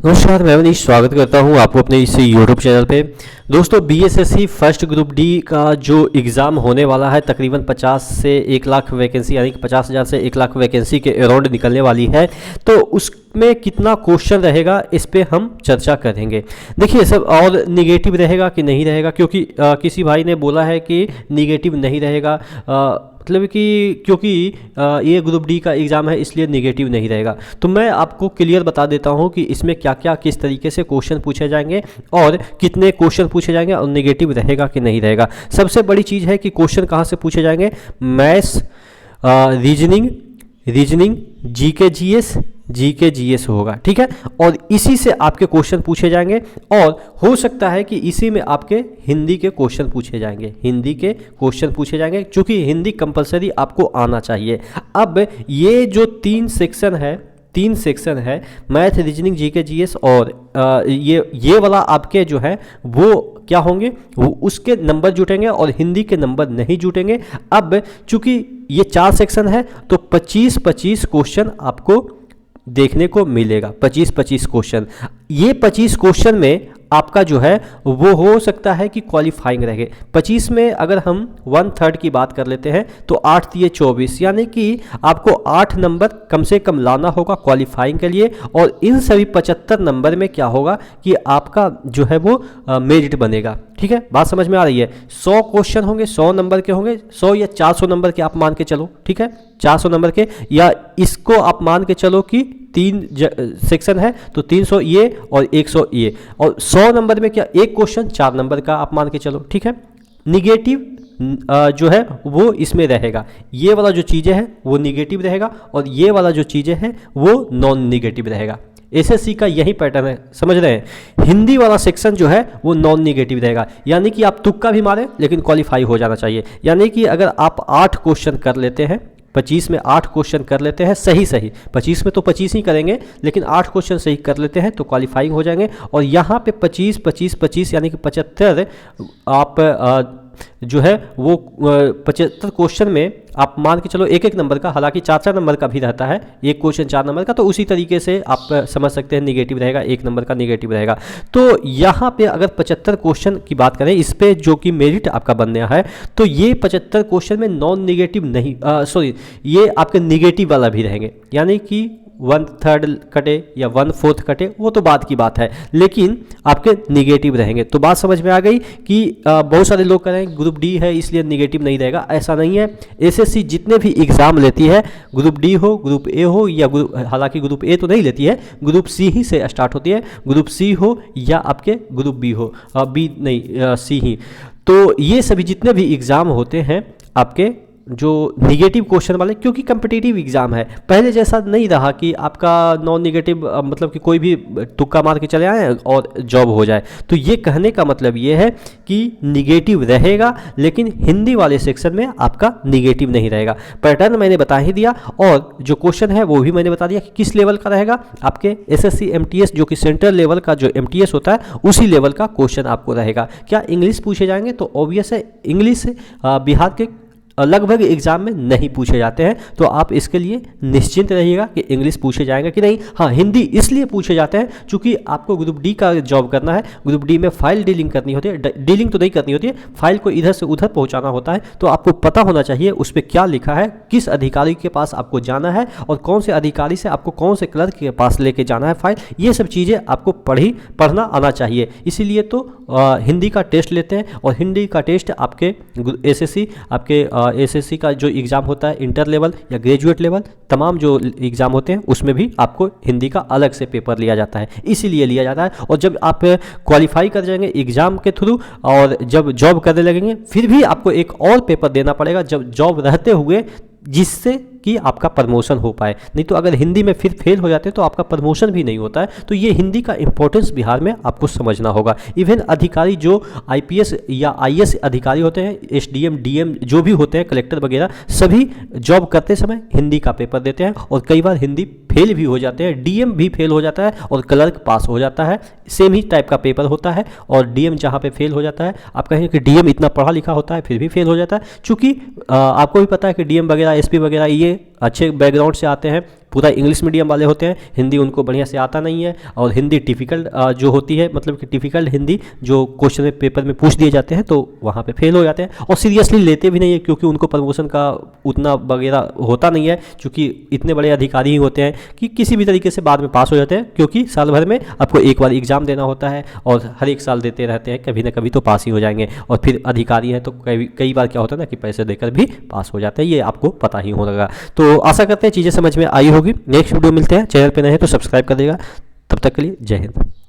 नमस्कार, मैं मनीष स्वागत करता हूं आपको अपने इस यूट्यूब चैनल पे। दोस्तों, बीएसएससी फर्स्ट ग्रुप डी का जो एग्ज़ाम होने वाला है, तकरीबन 50 से 1 लाख वैकेंसी, यानी कि 50,000 से 1 लाख वैकेंसी के अराउंड निकलने वाली है। तो उसमें कितना क्वेश्चन रहेगा, इस पे हम चर्चा करेंगे। देखिए सब, और निगेटिव रहेगा कि नहीं रहेगा, क्योंकि किसी भाई ने बोला है कि निगेटिव नहीं रहेगा, मतलब कि क्योंकि ये ग्रुप डी का एग्ज़ाम है इसलिए नेगेटिव नहीं रहेगा। तो मैं आपको क्लियर बता देता हूँ कि इसमें क्या क्या किस तरीके से क्वेश्चन पूछे जाएंगे और कितने क्वेश्चन पूछे जाएंगे और नेगेटिव रहेगा कि नहीं रहेगा। सबसे बड़ी चीज़ है कि क्वेश्चन कहाँ से पूछे जाएंगे। मैथ्स, रीजनिंग, जीके जीएस होगा, ठीक है। और इसी से आपके क्वेश्चन पूछे जाएंगे, और हो सकता है कि इसी में आपके हिंदी के क्वेश्चन पूछे जाएंगे, क्योंकि हिंदी कंपलसरी आपको आना चाहिए। अब ये जो तीन सेक्शन है मैथ, रीजनिंग, जीके जीएस, और ये वाला आपके जो है वो क्या होंगे, वो उसके नंबर जुटेंगे और हिंदी के नंबर नहीं जुटेंगे। अब चूंकि ये 4 सेक्शन है तो 25-25 क्वेश्चन आपको देखने को मिलेगा। 25-25 क्वेश्चन, ये 25 क्वेश्चन में आपका जो है वो हो सकता है कि क्वालिफाइंग रहे। 25 में अगर हम 1/3 की बात कर लेते हैं तो 8 दिए 24, यानी कि आपको 8 नंबर कम से कम लाना होगा क्वालिफाइंग के लिए। और इन सभी 75 नंबर में क्या होगा कि आपका जो है वो मेरिट बनेगा, ठीक है। बात समझ में आ रही है। 100 क्वेश्चन होंगे, 100 नंबर के होंगे, 100 या 400 नंबर के आप मान के चलो, ठीक है, 400 नंबर के, या इसको आप मान के चलो कि 3 सेक्शन है तो 300 ये और 100 ये, और 100 नंबर में क्या एक क्वेश्चन 4 नंबर का आप मान के चलो, ठीक है। निगेटिव जो है वो इसमें रहेगा, ये वाला जो चीज़ें हैं वो निगेटिव रहेगा और ये वाला जो चीज़ें हैं वो नॉन निगेटिव रहेगा। एसएससी का यही पैटर्न है, समझ रहे हैं। हिंदी वाला सेक्शन जो है वो नॉन निगेटिव रहेगा, यानी कि आप तुक्का भी मारें लेकिन क्वालिफाई हो जाना चाहिए। यानी कि अगर आप 8 क्वेश्चन कर लेते हैं, 25 में 8 क्वेश्चन कर लेते हैं सही 25 में तो 25 ही करेंगे, लेकिन 8 क्वेश्चन सही कर लेते हैं तो क्वालिफाइंग हो जाएंगे। और यहाँ पे 25-25-25 यानी कि 75 आप जो है वो 75 क्वेश्चन में आप मान के चलो एक नंबर का, हालांकि 4 नंबर का भी रहता है, एक क्वेश्चन 4 नंबर का, तो उसी तरीके से आप समझ सकते हैं निगेटिव रहेगा, 1 नंबर का निगेटिव रहेगा। तो यहाँ पे अगर 75 क्वेश्चन की बात करें, इस पे जो कि मेरिट आपका बनने है, तो ये 75 क्वेश्चन में नॉन निगेटिव नहीं, ये आपके निगेटिव वाला भी रहेंगे, यानी कि 1/3 कटे या 1/4 कटे, वो तो बात की बात है, लेकिन आपके निगेटिव रहेंगे। तो बात समझ में आ गई कि बहुत सारे लोग कह रहे हैं ग्रुप डी है इसलिए निगेटिव नहीं रहेगा, ऐसा नहीं है। एसएससी जितने भी एग्जाम लेती है, ग्रुप डी हो, ग्रुप ए हो, या हालांकि ग्रुप ए तो नहीं लेती है, ग्रुप सी ही से स्टार्ट होती है, ग्रुप सी हो या आपके ग्रुप बी हो, बी नहीं सी ही। तो ये सभी जितने भी एग्ज़ाम होते हैं आपके जो निगेटिव क्वेश्चन वाले, क्योंकि कम्पिटिटिव एग्ज़ाम है, पहले जैसा नहीं रहा कि आपका नॉन निगेटिव मतलब कि कोई भी तुक्का मार के चले आए और जॉब हो जाए। तो ये कहने का मतलब ये है कि निगेटिव रहेगा, लेकिन हिंदी वाले सेक्शन में आपका निगेटिव नहीं रहेगा। पैटर्न मैंने बता ही दिया, और जो क्वेश्चन है वो भी मैंने बता दिया कि किस लेवल का रहेगा। आपके एसएससी एमटीएस जो कि सेंट्रल लेवल का जो एमटीएस होता है उसी लेवल का क्वेश्चन आपको रहेगा। क्या इंग्लिश पूछे जाएंगे? तो ऑब्वियस है इंग्लिश बिहार के लगभग एग्जाम में नहीं पूछे जाते हैं, तो आप इसके लिए निश्चिंत रहिएगा कि इंग्लिश पूछे जाएंगे कि नहीं। हाँ, हिंदी इसलिए पूछे जाते हैं क्योंकि आपको ग्रुप डी का जॉब करना है। ग्रुप डी में फाइल डीलिंग करनी होती है, डीलिंग तो नहीं करनी होती है, फाइल को इधर से उधर पहुंचाना होता है। तो आपको पता होना चाहिए उस पर क्या लिखा है, किस अधिकारी के पास आपको जाना है और कौन से अधिकारी से आपको कौन से क्लर्क के पास लेके जाना है फाइल। ये सब चीज़ें आपको पढ़ना आना चाहिए, इसीलिए तो हिंदी का टेस्ट लेते हैं। और हिंदी का टेस्ट आपके एसएससी का जो एग्ज़ाम होता है, इंटर लेवल या ग्रेजुएट लेवल, तमाम जो एग्ज़ाम होते हैं उसमें भी आपको हिंदी का अलग से पेपर लिया जाता है, इसीलिए लिया जाता है। और जब आप क्वालिफाई कर जाएंगे एग्ज़ाम के थ्रू और जब जॉब करने लगेंगे, फिर भी आपको एक और पेपर देना पड़ेगा जब जॉब रहते हुए, जिससे कि आपका प्रमोशन हो पाए। नहीं तो अगर हिंदी में फिर फेल हो जाते हैं तो आपका प्रमोशन भी नहीं होता है। तो ये हिंदी का इंपॉर्टेंस बिहार में आपको समझना होगा। इवन अधिकारी जो आईपीएस या आईएएस अधिकारी होते हैं, एसडीएम, डीएम जो भी होते हैं, कलेक्टर वगैरह, सभी जॉब करते समय हिंदी का पेपर देते हैं और कई बार हिंदी फेल भी हो जाते हैं। डीएम भी फेल हो जाता है और क्लर्क पास हो जाता है, सेम ही टाइप का पेपर होता है। और डीएम जहाँ पे फेल हो जाता है, आप कहेंगे कि डीएम इतना पढ़ा लिखा होता है फिर भी फेल हो जाता है, चूँकि आपको भी पता है कि डीएम वगैरह, एसपी वगैरह ये अच्छे बैकग्राउंड से आते हैं, पूरा इंग्लिश मीडियम वाले होते हैं, हिंदी उनको बढ़िया से आता नहीं है, और हिंदी डिफ़िकल्ट जो होती है, मतलब कि डिफ़िकल्ट हिंदी जो क्वेश्चन में पेपर में पूछ दिए जाते हैं तो वहाँ पे फेल हो जाते हैं, और सीरियसली लेते भी नहीं है, क्योंकि उनको प्रमोशन का उतना वगैरह होता नहीं है, क्योंकि इतने बड़े अधिकारी ही होते हैं कि किसी भी तरीके से बाद में पास हो जाते हैं, क्योंकि साल भर में आपको एक बार एग्ज़ाम देना होता है और हर एक साल देते रहते हैं, कभी ना कभी तो पास ही हो जाएंगे, और फिर अधिकारी हैं तो कई बार क्या होता है ना कि पैसे देकर भी पास हो जाते हैं, ये आपको पता ही होगा। तो आशा करते हैं चीज़ें समझ में आई होगी। नेक्स्ट वीडियो मिलते हैं, चैनल पर नए हैं तो सब्सक्राइब कर देगा। तब तक के लिए जय हिंद।